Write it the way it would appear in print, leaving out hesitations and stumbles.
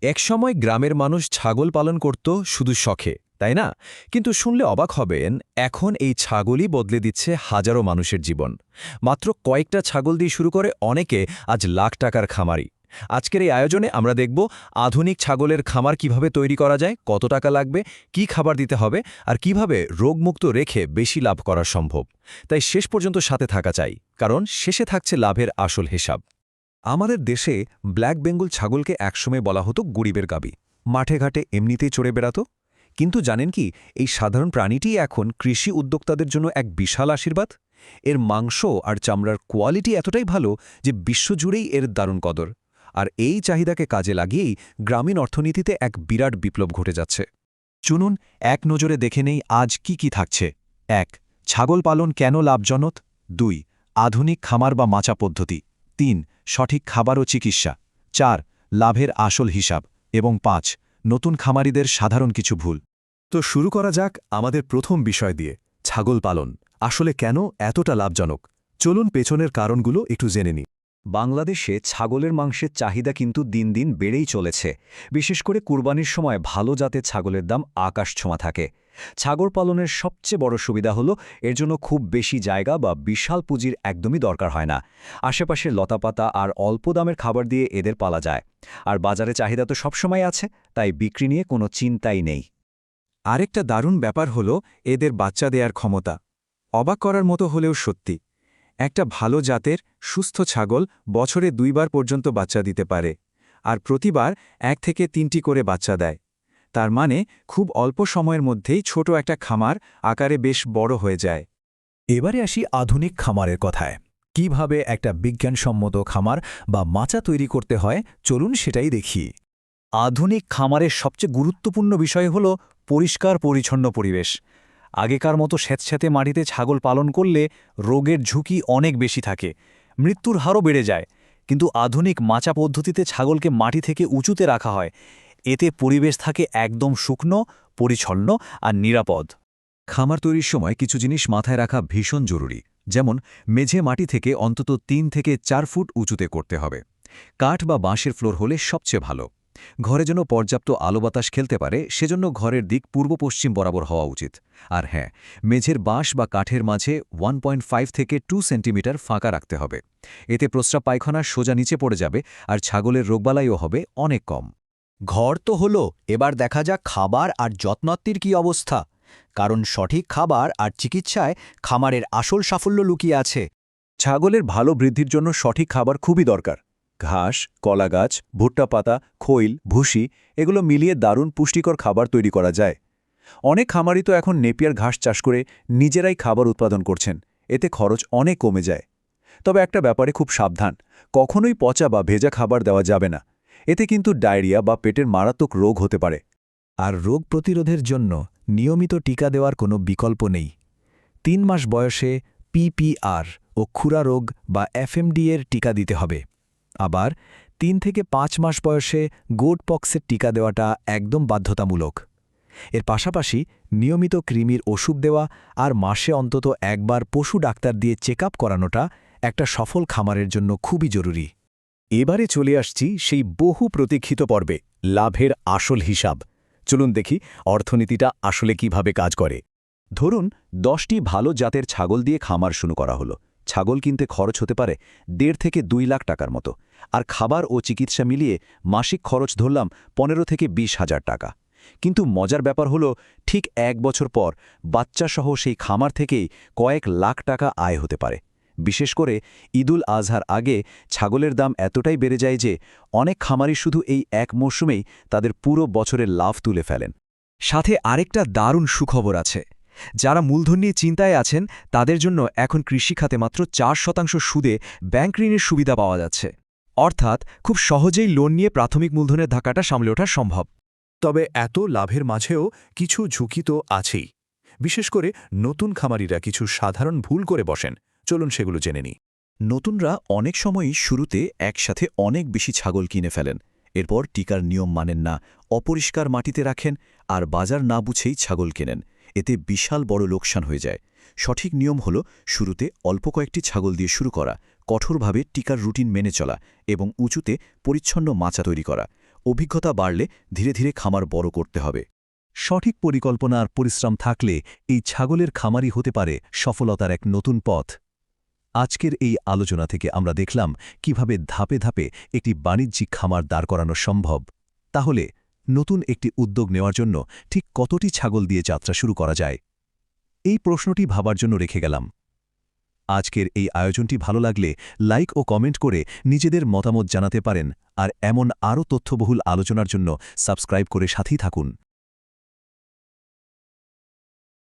একসময় গ্রামের মানুষ ছাগল পালন করত শুধু শখে, তাই না? কিন্তু শুনলে অবাক হবেন, এখন এই ছাগলই বদলে দিচ্ছে হাজারো মানুষের জীবন। মাত্র কয়েকটা ছাগল দিয়ে শুরু করে অনেকে আজ লাখ টাকার খামারি। আজকের এই আয়োজনে আমরা দেখব আধুনিক ছাগলের খামার কিভাবে তৈরি করা যায়, কত টাকা লাগবে, কি খাবার দিতে হবে, আর কিভাবে রোগমুক্ত রেখে বেশি লাভ করা সম্ভব। তাই শেষ পর্যন্ত সাথে থাকা চাই, কারণ শেষে থাকছে লাভের আসল হিসাব। আমাদের দেশে ব্ল্যাক বেঙ্গল ছাগলকে একসময় বলা হতো গরিবের গাবি। মাঠে ঘাটে এমনিতেই চড়ে বেড়াত। কিন্তু জানেন কি, এই সাধারণ প্রাণীটি এখন কৃষি উদ্যোক্তাদের জন্য এক বিশাল আশীর্বাদ। এর মাংস আর চামড়ার কোয়ালিটি এতটাই ভালো যে বিশ্বজুড়েই এর দারুণ কদর। আর এই চাহিদাকে কাজে লাগিয়েই গ্রামীণ অর্থনীতিতে এক বিরাট বিপ্লব ঘটে যাচ্ছে। চুনুন এক নজরে দেখে নেই আজ কি কি থাকছে। ১. ছাগল পালন কেন লাভজনক। ২. আধুনিক খামার বা মাচা পদ্ধতি। ৩. সঠিক খাবার ও চিকিৎসা। ৪. লাভের আসল হিসাব। এবং ৫. নতুন খামারিদের সাধারণ কিছু ভুল। তো শুরু করা যাক আমাদের প্রথম বিষয় দিয়ে, ছাগল পালন আসলে কেন এতটা লাভজনক। চলুন পেছনের কারণগুলো একটু জেনে নিই। বাংলাদেশে ছাগলের মাংসের চাহিদা কিন্তু দিন দিন বেড়েই চলেছে। বিশেষ করে কুরবানির সময় ভালো জাতের ছাগলের দাম আকাশছোঁয়া থাকে। ছাগল পালনের সবচেয়ে বড় সুবিধা হলো এর জন্য খুব বেশি জায়গা বা বিশাল পুঁজির একদমই দরকার হয় না। আশেপাশের লতাপাতা আর অল্প দামের খাবার দিয়ে এদের পালা যায়। আর বাজারে চাহিদা তো সবসময় আছে, তাই বিক্রি নিয়ে কোনো চিন্তাই নেই। আরেকটা দারুণ ব্যাপার হলো এদের বাচ্চা দেয়ার ক্ষমতা। অবাক করার মতো হলেও সত্যি। একটা ভালো জাতের সুস্থ ছাগল বছরে ২ বার পর্যন্ত বাচ্চা দিতে পারে, আর প্রতিবার ১ থেকে ৩টি করে বাচ্চা দেয়। তার মানে খুব অল্প সময়ের মধ্যেই ছোট একটা খামার আকারে বেশ বড় হয়ে যায়। এবারে আসি আধুনিক খামারের কথায়। কিভাবে একটা বিজ্ঞানসম্মত খামার বা মাচা তৈরি করতে হয়, চলুন সেটাই দেখি। আধুনিক খামারের সবচেয়ে গুরুত্বপূর্ণ বিষয় হল পরিষ্কার পরিচ্ছন্ন পরিবেশ। আগেকার মতো স্যাঁতস্যাঁতে মাটিতে ছাগল পালন করলে রোগের ঝুঁকি অনেক বেশি থাকে, মৃত্যুর হারও বেড়ে যায়। কিন্তু আধুনিক মাচা পদ্ধতিতে ছাগলকে মাটি থেকে উঁচুতে রাখা হয়। এতে পরিবেশ থাকে একদম শুকনো, পরিচ্ছন্ন আর নিরাপদ। খামার তৈরির সময় কিছু জিনিস মাথায় রাখা ভীষণ জরুরি। যেমন মেঝে মাটি থেকে অন্তত ৩ থেকে ৪ ফুট উঁচুতে করতে হবে। কাঠ বা বাঁশের ফ্লোর হলে সবচেয়ে ভালো। ঘরে যেন পর্যাপ্ত আলো বাতাস খেলতে পারে, সেজন্য ঘরের দিক পূর্ব পশ্চিম বরাবর হওয়া উচিত। আর হ্যাঁ, মেঝের বাঁশ বা কাঠের মাঝে 1.5 থেকে 2 সেন্টিমিটার ফাঁকা রাখতে হবে। এতে প্রস্রাব পায়খানা সোজা নিচে পড়ে যাবে, আর ছাগলের রোগবালাইও হবে অনেক কম। ঘর তো হলো, এবার দেখা যাক খাবার আর যত্নাত্তির কি অবস্থা। কারণ সঠিক খাবার আর চিকিৎসায় খামারের আসল সাফল্য লুকিয়ে আছে। ছাগলের ভালো বৃদ্ধির জন্য সঠিক খাবার খুবই দরকার। ঘাস, কলা গাছ, ভুট্টা পাতা, খৈল, ভুসি এগুলো মিলিয়ে দারুণ পুষ্টিকর খাবার তৈরি করা যায়। অনেক খামারি তো এখন নেপিয়ার ঘাস চাষ করে নিজেরাই খাবার উৎপাদন করছেন। এতে খরচ অনেক কমে যায়। তবে একটা ব্যাপারে খুব সাবধান, কখনোই পচা বা ভেজা খাবার দেওয়া যাবে না। এতে কিন্তু ডায়রিয়া বা পেটের মারাত্মক রোগ হতে পারে। আর রোগ প্রতিরোধের জন্য নিয়মিত টিকা দেওয়ার কোনো বিকল্প নেই। ৩ মাস বয়সে পিপিআর ও খুরা রোগ বা এফএমডি এর টিকা দিতে হবে। আবার ৩ থেকে ৫ মাস বয়সে গোট পক্সের টিকা দেওয়াটা একদম বাধ্যতামূলক। এর পাশাপাশি নিয়মিত কৃমির ওষুধ দেওয়া আর মাসে অন্তত একবার পশু ডাক্তার দিয়ে চেক আপ করানোটা একটা সফল খামারের জন্য খুবই জরুরি। এবারে চলে আসছি সেই বহু প্রতীক্ষিত পর্বে, লাভের আসল হিসাব। চলুন দেখি অর্থনীতিটা আসলে কিভাবে কাজ করে। ধরুন 10টি ভালো জাতের ছাগল দিয়ে খামার শুরু করা হলো। ছাগল কিনতে খরচ হতে পারে ১.৫ থেকে ২ লাখ টাকার মতো। আর খাবার ও চিকিৎসা মিলিয়ে মাসিক খরচ ধরলাম ১৫ থেকে ২০,০০০ টাকা। কিন্তু মজার ব্যাপার হলো, ঠিক ১ বছর পর বাচ্চাসহ সেই খামার থেকেই কয়েক লাখ টাকা আয় হতে পারে। বিশেষ করে ঈদুল আজহার আগে ছাগলের দাম এতটাই বেড়ে যায় যে অনেক খামারি শুধু এই এক মৌসুমেই তাদের পুরো বছরের লাভ তুলে ফেলেন। সাথে আরেকটা দারুণ সুখবর আছে। যারা মূলধন নিয়ে চিন্তায় আছেন, তাদের জন্য এখন কৃষিখাতে মাত্র ৪% সুদে ব্যাংক ঋণের সুবিধা পাওয়া যাচ্ছে। অর্থাৎ খুব সহজেই লোন নিয়ে প্রাথমিক মূলধনের ধাক্কাটা সামলে ওঠা সম্ভব। তবে এত লাভের মাঝেও কিছু ঝুঁকি তো আছেই। বিশেষ করে নতুন খামারিরা কিছু সাধারণ ভুল করে বসেন। চলুন সেগুলো জেনে নিই। নতুনরা অনেক সময়ই শুরুতে একসাথে অনেক বেশি ছাগল কিনে ফেলেন। এরপর টিকার নিয়ম মানেন না, অপরিষ্কার মাটিতে রাখেন, আর বাজার না বুঝেই ছাগল কেনেন। এতে বিশাল বড় লোকসান হয়ে যায়। সঠিক নিয়ম হলো শুরুতে অল্প কয়েকটি ছাগল দিয়ে শুরু করা, কঠোরভাবে টিকার রুটিন মেনে চলা এবং উঁচুতে পরিচ্ছন্ন মাচা তৈরি করা। অভিজ্ঞতা বাড়লে ধীরে ধীরে খামার বড় করতে হবে সঠিক পরিকল্পনা আর পরিশ্রম থাকলে এই ছাগলের খামারই হতে পারে সফলতার এক নতুন পথ আজকের এই আলোচনা থেকে আমরা দেখলাম কিভাবে ধাপে ধাপে একটি বাণিজ্যিক খামার দাঁড় করানো সম্ভব তাহলে নতুন একটি উদ্যোগ নেওয়ার জন্য ঠিক কতটি ছাগল দিয়ে যাত্রা শুরু করা যায় এই প্রশ্নটি ভাবার জন্য রেখে গেলাম আজকের এই আয়োজনটি ভালো লাগলে লাইক ও কমেন্ট করে নিজেদের মতামত জানাতে পারেন আর এমন আরও তথ্যবহুল আলোচনার জন্য সাবস্ক্রাইব করে সাথেই থাকুন